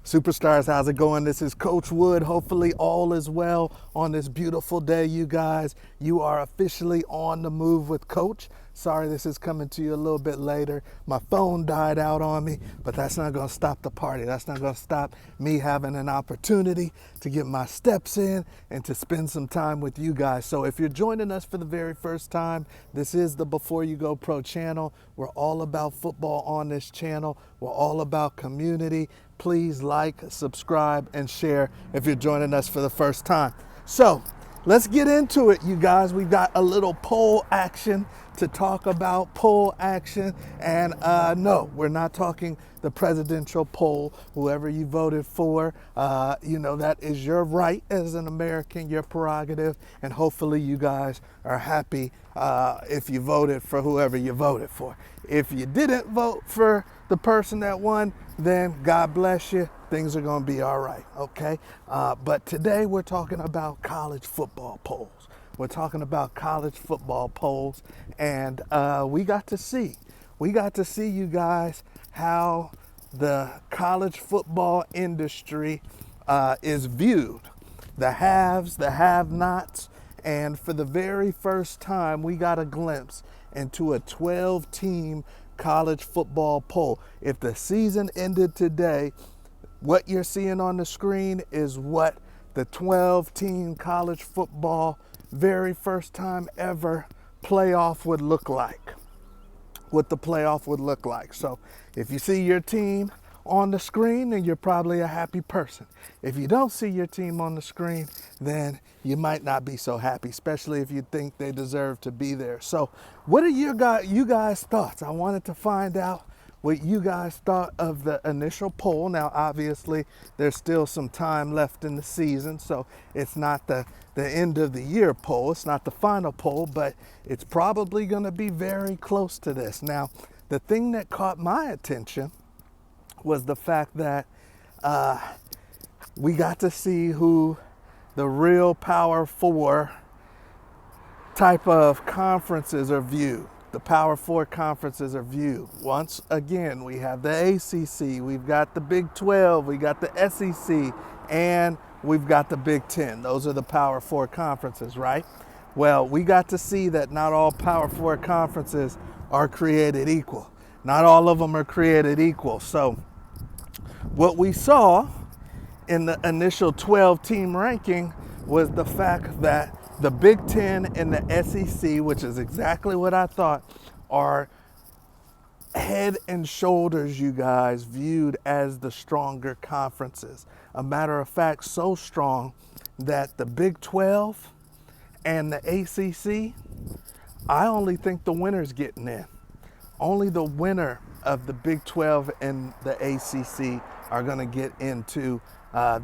Superstars, how's it going? This is Coach Wood. Hopefully all is well on this beautiful day, you guys. You are officially on the move with Coach. Sorry this is coming to you a little bit later. My phone died out on me, but that's not going to stop the party. That's not going to stop me having an opportunity to get my steps in and to spend some time with you guys. So if you're joining us for the very first time, this is the Before You Go Pro channel. We're all about football on this channel. We're all about community. Please like, subscribe, and share if you're joining us for the first time. So let's get into it, you guys. We've got a little poll action to talk about. Poll action. And no, we're not talking the presidential poll. Whoever you voted for, that is your right as an American, your prerogative. And hopefully you guys are happy if you voted for whoever you voted for. If you didn't vote for the person that won, then God bless you. Things are going to be all right, okay? But today we're talking about college football polls. We're talking about college football polls, and we got to see, you guys, how the college football industry is viewed. The haves, the have-nots, and for the very first time, we got a glimpse into a 12-team college football poll. If the season ended today, what you're seeing on the screen is what the 12-team college football very first time ever playoff would look like. What the playoff would look like. So if you see your team on the screen, then you're probably a happy person. If you don't see your team on the screen, then you might not be so happy, especially if you think they deserve to be there. So what are you guys' thoughts? I wanted to find out what you guys thought of the initial poll. Now, obviously, there's still some time left in the season, so it's not the end of the year poll. It's not the final poll, but it's probably going to be very close to this. Now, the thing that caught my attention was the fact that we got to see who the real Power Four type of conferences are viewed. The Power Four conferences are viewed. Once again, we have the ACC, we've got the Big 12, we got the SEC, and we've got the Big Ten. Those are the Power Four conferences, right? Well, we got to see that not all Power Four conferences are created equal. Not all of them are created equal. So what we saw in the initial 12-team ranking was the fact that the Big Ten and the SEC, which is exactly what I thought, are head and shoulders, you guys, viewed as the stronger conferences. A matter of fact, so strong that the Big 12 and the ACC, I only think the winner's getting in. Only the winner of the Big 12 and the ACC are going to get into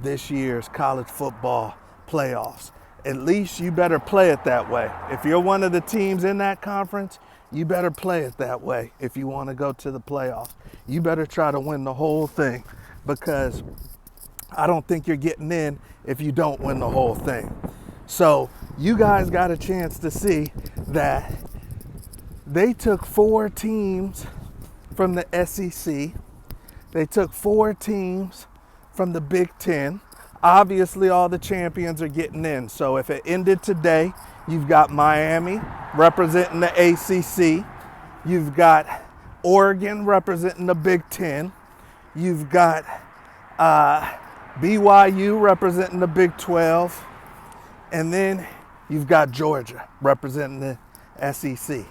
this year's college football playoffs. At least you better play it that way. If you're one of the teams in that conference, you better play it that way if you want to go to the playoffs. You better try to win the whole thing, because I don't think you're getting in if you don't win the whole thing. So you guys got a chance to see that they took 4 teams from the SEC. They took 4 teams from the Big Ten. Obviously, all the champions are getting in. So if it ended today, you've got Miami representing the ACC. You've got Oregon representing the Big Ten. You've got BYU representing the Big 12. And then you've got Georgia representing the SEC.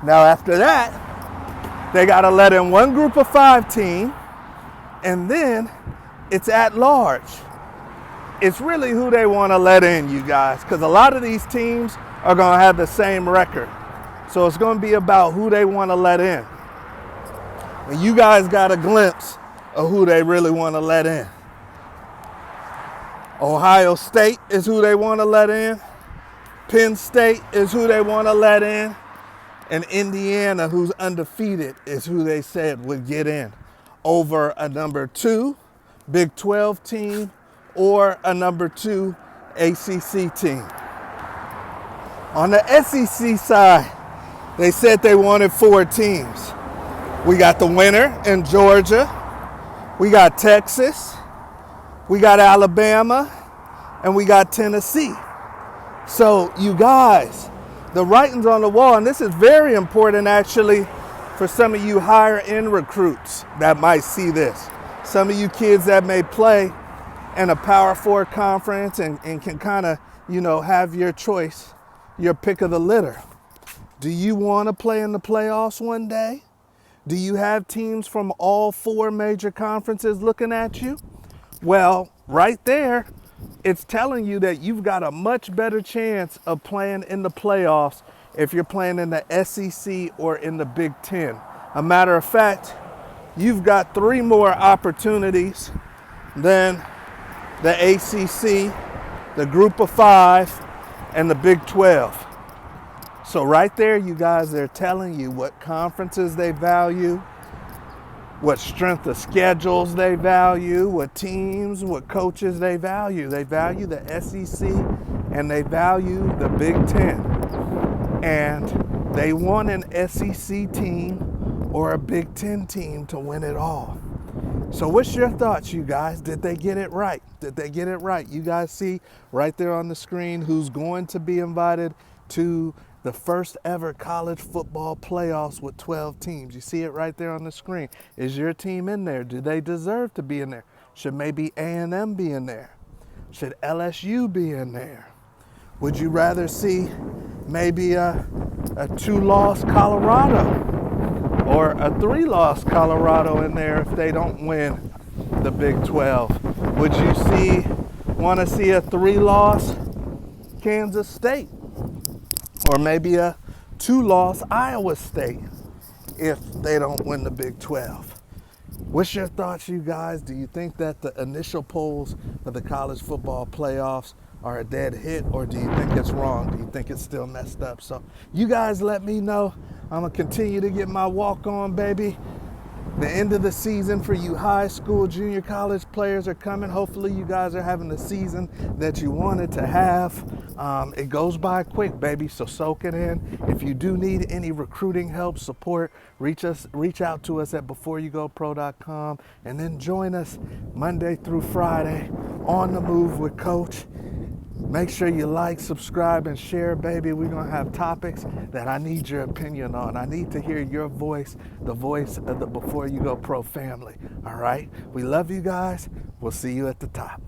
Now, after that, they got to let in one group of 5 team, and then it's at large. It's really who they want to let in, you guys, because a lot of these teams are going to have the same record. So it's going to be about who they want to let in. And you guys got a glimpse of who they really want to let in. Ohio State is who they want to let in. Penn State is who they want to let in. And Indiana, who's undefeated, is who they said would get in over a number 2 Big 12 team or a number 2 ACC team. On the SEC side, they said they wanted 4 teams. We got the winner in Georgia. We got Texas, we got Alabama, and we got Tennessee. So you guys, the writing's on the wall, and this is very important actually for some of you higher end recruits that might see this. Some of you kids that may play in a Power 4 conference and can kind of, have your choice, your pick of the litter. Do you want to play in the playoffs one day? Do you have teams from all 4 major conferences looking at you? Well, right there, it's telling you that you've got a much better chance of playing in the playoffs if you're playing in the SEC or in the Big Ten. A matter of fact, you've got 3 more opportunities than the ACC, the Group of 5, and the Big 12. So right there, you guys, they're telling you what conferences they value, what strength of schedules they value, what teams, what coaches they value. They value the SEC and they value the Big Ten. And they want an SEC team or a Big Ten team to win it all. So what's your thoughts, you guys? Did they get it right? Did they get it right? You guys see right there on the screen who's going to be invited to the first ever college football playoffs with 12 teams. You see it right there on the screen. Is your team in there? Do they deserve to be in there? Should maybe A&M be in there? Should LSU be in there? Would you rather see maybe a 2-loss Colorado or a 3-loss Colorado in there if they don't win the Big 12? Would you want to see a 3-loss Kansas State? Or maybe a 2-loss Iowa State if they don't win the Big 12. What's your thoughts, you guys? Do you think that the initial polls of the college football playoffs are a dead hit, or do you think it's wrong? Do you think it's still messed up? So you guys let me know. I'm going to continue to get my walk on, baby. The end of the season for you high school, junior college players are coming. Hopefully you guys are having the season that you wanted to have. It goes by quick, baby, so soak it in. If you do need any recruiting help, support, reach out to us at beforeyougopro.com, and then join us Monday through Friday on the move with Coach. Make sure you like, subscribe, and share, baby. We're going to have topics that I need your opinion on. I need to hear your voice, the voice of the Before You Go Pro family. All right? We love you guys. We'll see you at the top.